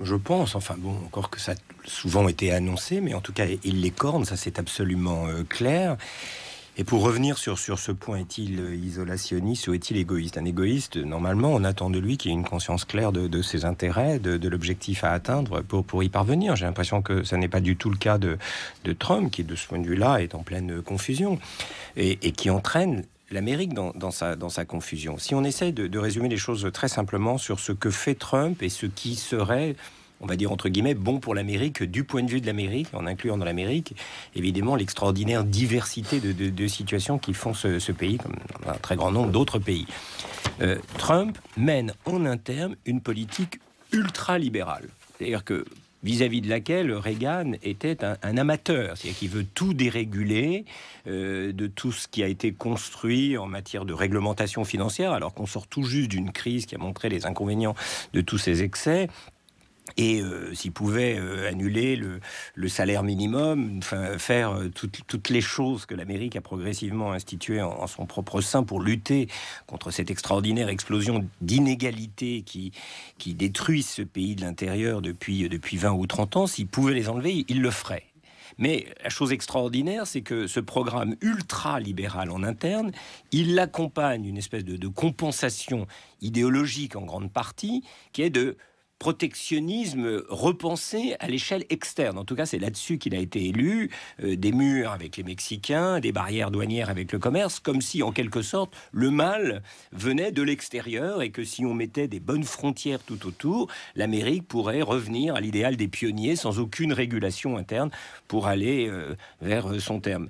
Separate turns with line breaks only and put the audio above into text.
Je pense, enfin bon, encore que ça a souvent été annoncé, mais en tout cas, il les corne, ça c'est absolument clair. Et pour revenir sur ce point, est-il isolationniste ou est-il égoïste? Un égoïste, normalement, on attend de lui qu'il ait une conscience claire de ses intérêts, de l'objectif à atteindre pour y parvenir. J'ai l'impression que ça n'est pas du tout le cas de Trump, qui de ce point de vue-là est en pleine confusion et qui entraîne l'Amérique dans sa confusion. Si on essaie de résumer les choses très simplement sur ce que fait Trump et ce qui serait, on va dire entre guillemets, bon pour l'Amérique, du point de vue de l'Amérique, en incluant dans l'Amérique, évidemment, l'extraordinaire diversité de situations qui font ce pays, comme un très grand nombre d'autres pays. Trump mène en interne une politique ultra-libérale. C'est-à-dire que vis-à-vis de laquelle Reagan était un amateur, c'est-à-dire qu'il veut tout déréguler, de tout ce qui a été construit en matière de réglementation financière, alors qu'on sort tout juste d'une crise qui a montré les inconvénients de tous ces excès. Et s'il pouvait annuler le salaire minimum, enfin, faire toutes les choses que l'Amérique a progressivement instituées en son propre sein pour lutter contre cette extraordinaire explosion d'inégalités qui détruit ce pays de l'intérieur depuis 20 ou 30 ans, s'il pouvait les enlever, il le ferait. Mais la chose extraordinaire, c'est que ce programme ultra-libéral en interne, il accompagne une espèce de compensation idéologique en grande partie, qui est de protectionnisme repensé à l'échelle externe. En tout cas, c'est là-dessus qu'il a été élu. Des murs avec les Mexicains, des barrières douanières avec le commerce, comme si, en quelque sorte, le mal venait de l'extérieur et que si on mettait des bonnes frontières tout autour, l'Amérique pourrait revenir à l'idéal des pionniers sans aucune régulation interne pour aller vers son terme.